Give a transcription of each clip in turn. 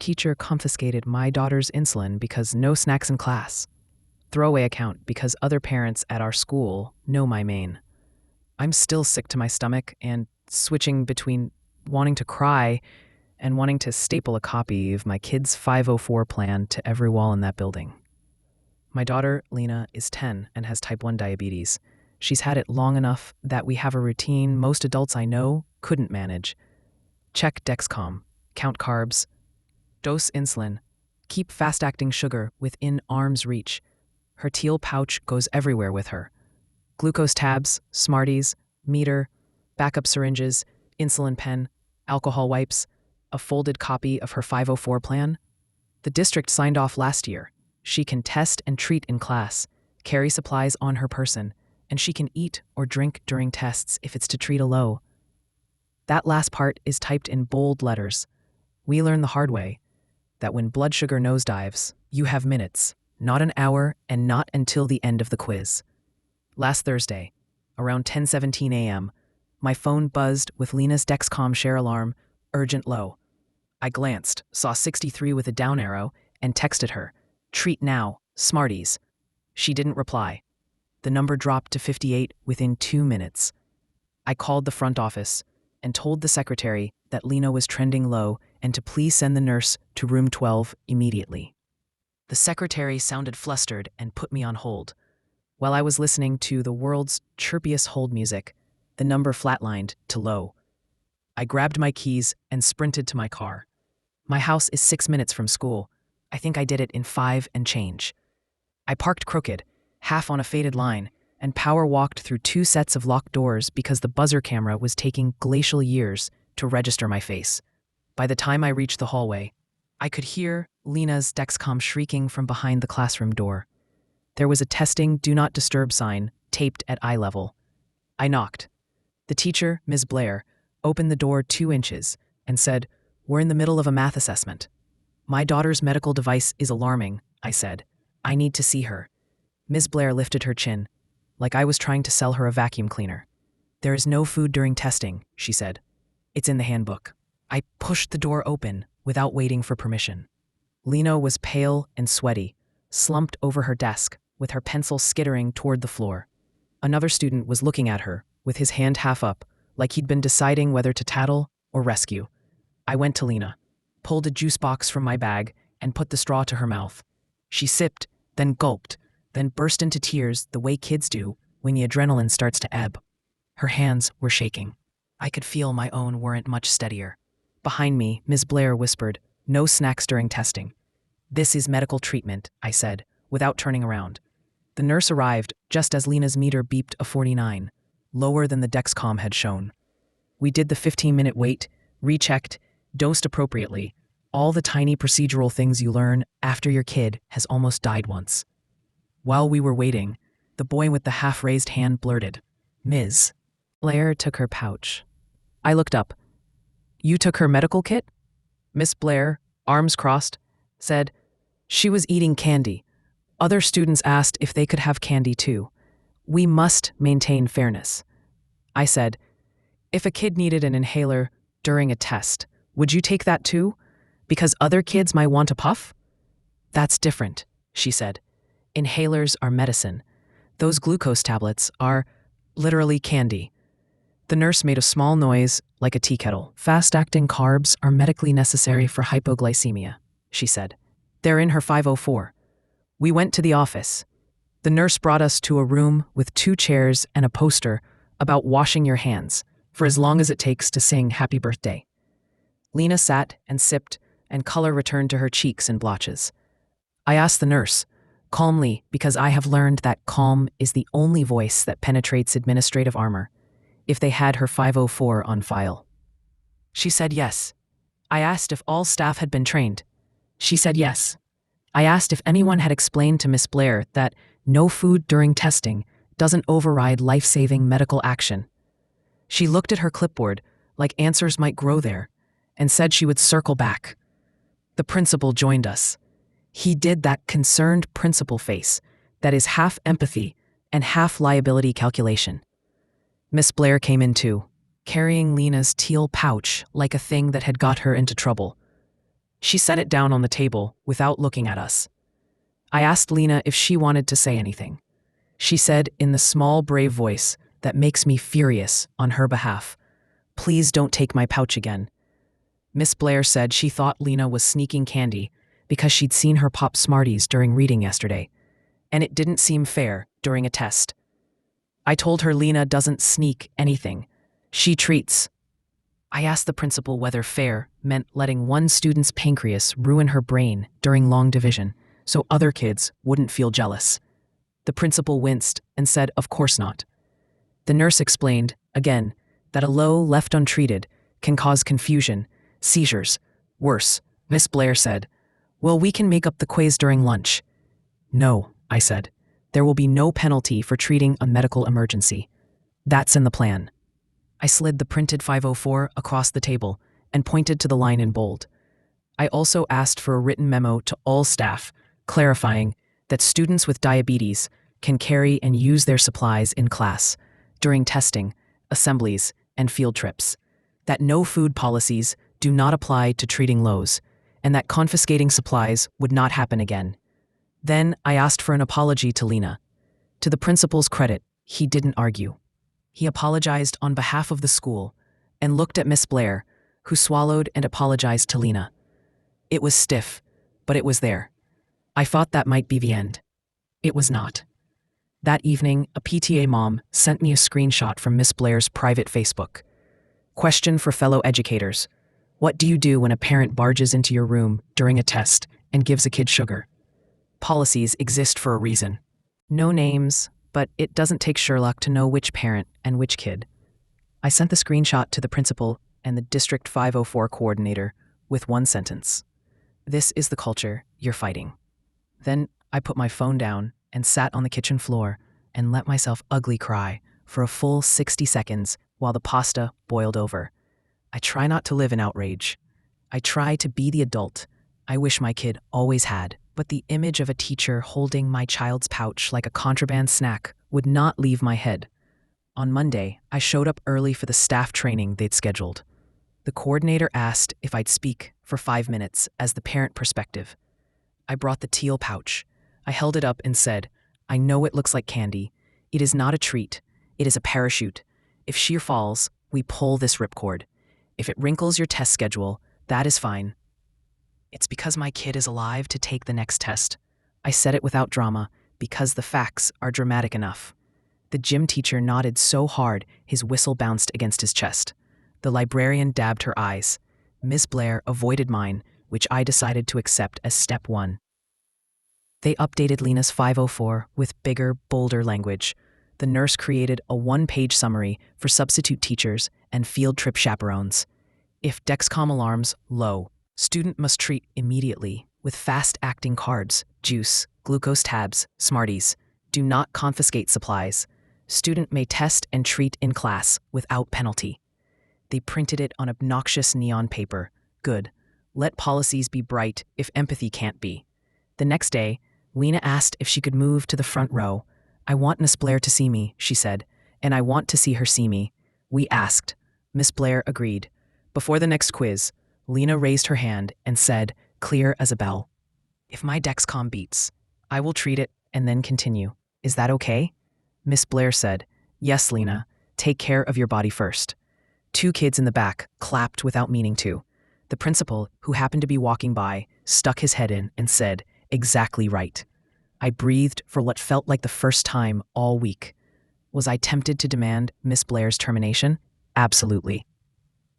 Teacher confiscated my daughter's insulin because no snacks in class. Throwaway account because other parents at our school know my main. I'm still sick to my stomach and switching between wanting to cry and wanting to staple a copy of my kid's 504 plan to every wall in that building. My daughter, Lena, is 10 and has type 1 diabetes. She's had it long enough that we have a routine most adults I know couldn't manage. Check Dexcom, count carbs, dose insulin, keep fast-acting sugar within arm's reach. Her teal pouch goes everywhere with her. Glucose tabs, Smarties, meter, backup syringes, insulin pen, alcohol wipes, a folded copy of her 504 plan. The district signed off last year. She can test and treat in class, carry supplies on her person, and she can eat or drink during tests if it's to treat a low. That last part is typed in bold letters. We learn the hard way that when blood sugar nosedives, you have minutes, not an hour, and not until the end of the quiz. Last Thursday, around 10:17 a.m., my phone buzzed with Lena's Dexcom share alarm, urgent low. I glanced, saw 63 with a down arrow, and texted her, "Treat now, Smarties." She didn't reply. The number dropped to 58 within 2 minutes. I called the front office and told the secretary that Lena was trending low and to please send the nurse to room 12 immediately. The secretary sounded flustered and put me on hold. While I was listening to the world's chirpiest hold music, the number flatlined to low. I grabbed my keys and sprinted to my car. My house is 6 minutes from school. I think I did it in 5 and change. I parked crooked, half on a faded line, and power walked through 2 sets of locked doors because the buzzer camera was taking glacial years to register my face. By the time I reached the hallway, I could hear Lena's Dexcom shrieking from behind the classroom door. There was a testing do not disturb sign taped at eye level. I knocked. The teacher, Ms. Blair, opened the door 2 inches and said, "We're in the middle of a math assessment." "My daughter's medical device is alarming," I said. "I need to see her." Ms. Blair lifted her chin, like I was trying to sell her a vacuum cleaner. "There is no food during testing," she said. "It's in the handbook." I pushed the door open without waiting for permission. Lena was pale and sweaty, slumped over her desk, with her pencil skittering toward the floor. Another student was looking at her, with his hand half up, like he'd been deciding whether to tattle or rescue. I went to Lena, pulled a juice box from my bag, and put the straw to her mouth. She sipped, then gulped, then burst into tears the way kids do when the adrenaline starts to ebb. Her hands were shaking. I could feel my own weren't much steadier. Behind me, Ms. Blair whispered, "No snacks during testing." "This is medical treatment," I said, without turning around. The nurse arrived just as Lena's meter beeped a 49, lower than the Dexcom had shown. We did the 15-minute wait, rechecked, dosed appropriately, all the tiny procedural things you learn after your kid has almost died once. While we were waiting, the boy with the half-raised hand blurted, "Ms. Blair took her pouch." I looked up. "You took her medical kit?" Miss Blair, arms crossed, said, "She was eating candy. Other students asked if they could have candy too. We must maintain fairness." I said, "If a kid needed an inhaler during a test, would you take that too? Because other kids might want a puff?" "That's different," she said. "Inhalers are medicine. Those glucose tablets are literally candy." The nurse made a small noise like a tea kettle. "Fast-acting carbs are medically necessary for hypoglycemia," she said. "They're in her 504. We went to the office. The nurse brought us to a room with 2 chairs and a poster about washing your hands for as long as it takes to sing happy birthday. Lena sat and sipped, and color returned to her cheeks in blotches. I asked the nurse, calmly, because I have learned that calm is the only voice that penetrates administrative armor, if they had her 504 on file. She said yes. I asked if all staff had been trained. She said yes. I asked if anyone had explained to Miss Blair that no food during testing doesn't override life-saving medical action. She looked at her clipboard like answers might grow there and said she would circle back. The principal joined us. He did that concerned principal face that is half empathy and half liability calculation. Miss Blair came in too, carrying Lena's teal pouch like a thing that had got her into trouble. She set it down on the table without looking at us. I asked Lena if she wanted to say anything. She said in the small, brave voice that makes me furious on her behalf, "Please don't take my pouch again." Miss Blair said she thought Lena was sneaking candy because she'd seen her pop Smarties during reading yesterday, and it didn't seem fair during a test. I told her Lena doesn't sneak anything. She treats. I asked the principal whether fair meant letting one student's pancreas ruin her brain during long division so other kids wouldn't feel jealous. The principal winced and said, "Of course not." The nurse explained, again, that a low left untreated can cause confusion, seizures. Worse, Miss Blair said, "Well, we can make up the quiz during lunch." "No," I said. "There will be no penalty for treating a medical emergency. That's in the plan." I slid the printed 504 across the table and pointed to the line in bold. I also asked for a written memo to all staff, clarifying that students with diabetes can carry and use their supplies in class, during testing, assemblies, and field trips, that no food policies do not apply to treating lows, and that confiscating supplies would not happen again. Then I asked for an apology to Lena. To the principal's credit, he didn't argue. He apologized on behalf of the school and looked at Miss Blair, who swallowed and apologized to Lena. It was stiff, but it was there. I thought that might be the end. It was not. That evening, a PTA mom sent me a screenshot from Miss Blair's private Facebook. Question for fellow educators. What do you do when a parent barges into your room during a test and gives a kid sugar? Policies exist for a reason. No names, but it doesn't take Sherlock to know which parent and which kid. I sent the screenshot to the principal and the District 504 coordinator with one sentence. This is the culture you're fighting. Then I put my phone down and sat on the kitchen floor and let myself ugly cry for a full 60 seconds while the pasta boiled over. I try not to live in outrage. I try to be the adult I wish my kid always had, but the image of a teacher holding my child's pouch like a contraband snack would not leave my head. On Monday, I showed up early for the staff training they'd scheduled. The coordinator asked if I'd speak for 5 minutes as the parent perspective. I brought the teal pouch. I held it up and said, "I know it looks like candy. It is not a treat. It is a parachute. If sheer falls, we pull this ripcord. If it wrinkles your test schedule, that is fine. It's because my kid is alive to take the next test." I said it without drama, because the facts are dramatic enough. The gym teacher nodded so hard his whistle bounced against his chest. The librarian dabbed her eyes. Miss Blair avoided mine, which I decided to accept as step one. They updated Lena's 504 with bigger, bolder language. The nurse created a 1-page summary for substitute teachers and field trip chaperones. If Dexcom alarms low, student must treat immediately with fast-acting cards, juice, glucose tabs, Smarties. Do not confiscate supplies. Student may test and treat in class without penalty. They printed it on obnoxious neon paper. Good. Let policies be bright if empathy can't be. The next day, Lena asked if she could move to the front row. "I want Miss Blair to see me," she said, "and I want to see her see me." We asked. Miss Blair agreed. Before the next quiz, Lena raised her hand and said, clear as a bell, "If my Dexcom beeps, I will treat it and then continue. Is that okay?" Miss Blair said, "Yes, Lena. Take care of your body first." 2 kids in the back clapped without meaning to. The principal, who happened to be walking by, stuck his head in and said, "Exactly right." I breathed for what felt like the first time all week. Was I tempted to demand Miss Blair's termination? Absolutely.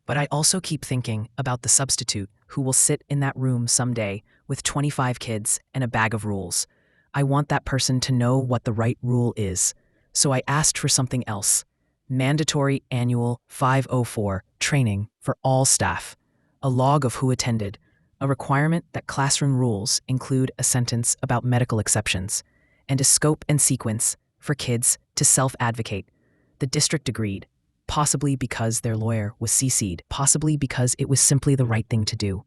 But I also keep thinking about the substitute who will sit in that room someday with 25 kids and a bag of rules. I want that person to know what the right rule is. So I asked for something else. Mandatory annual 504 training for all staff. A log of who attended. A requirement that classroom rules include a sentence about medical exceptions. And a scope and sequence for kids to self-advocate. The district agreed. Possibly because their lawyer was CC'd, possibly because it was simply the right thing to do.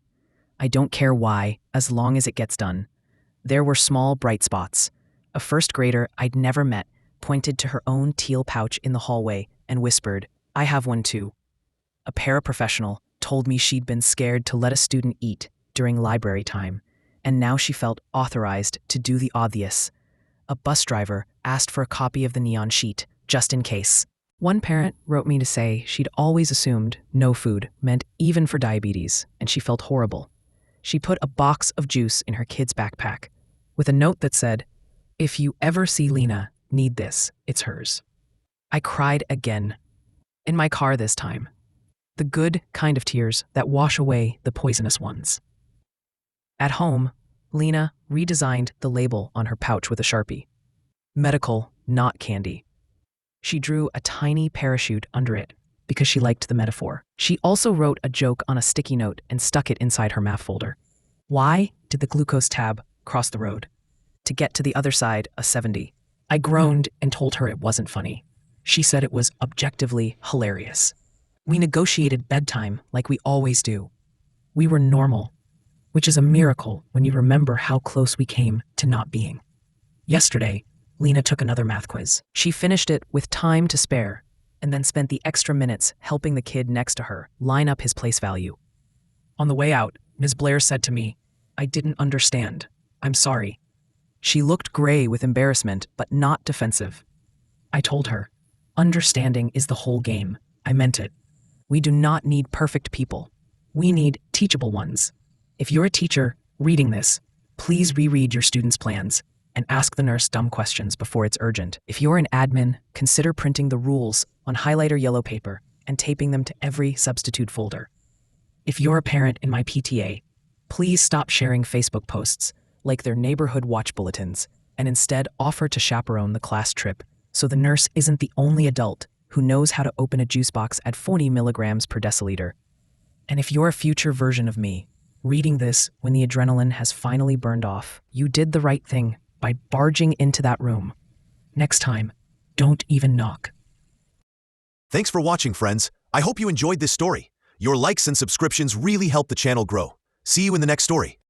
I don't care why, as long as it gets done. There were small bright spots. A first grader I'd never met pointed to her own teal pouch in the hallway and whispered, "I have one too." A paraprofessional told me she'd been scared to let a student eat during library time, and now she felt authorized to do the obvious. A bus driver asked for a copy of the neon sheet, just in case. One parent wrote me to say she'd always assumed no food meant even for diabetes, and she felt horrible. She put a box of juice in her kid's backpack, with a note that said, "If you ever see Lena need this, it's hers." I cried again. In my car this time. The good kind of tears that wash away the poisonous ones. At home, Lena redesigned the label on her pouch with a Sharpie. Medical, not candy. She drew a tiny parachute under it because she liked the metaphor. She also wrote a joke on a sticky note and stuck it inside her math folder. Why did the glucose tab cross the road? To get to the other side, a 70. I groaned and told her it wasn't funny. She said it was objectively hilarious. We negotiated bedtime like we always do. We were normal, which is a miracle when you remember how close we came to not being. Yesterday, Lena took another math quiz. She finished it with time to spare, and then spent the extra minutes helping the kid next to her line up his place value. On the way out, Ms. Blair said to me, "I didn't understand. I'm sorry." She looked gray with embarrassment, but not defensive. I told her, "Understanding is the whole game." I meant it. We do not need perfect people. We need teachable ones. If you're a teacher reading this, please reread your students' plans and ask the nurse dumb questions before it's urgent. If you're an admin, consider printing the rules on highlighter yellow paper and taping them to every substitute folder. If you're a parent in my PTA, please stop sharing Facebook posts like their neighborhood watch bulletins and instead offer to chaperone the class trip so the nurse isn't the only adult who knows how to open a juice box at 40 milligrams per deciliter. And if you're a future version of me, reading this when the adrenaline has finally burned off, you did the right thing by barging into that room. Next time, don't even knock. Thanks for watching, friends. I hope you enjoyed this story. Your likes and subscriptions really help the channel grow. See you in the next story.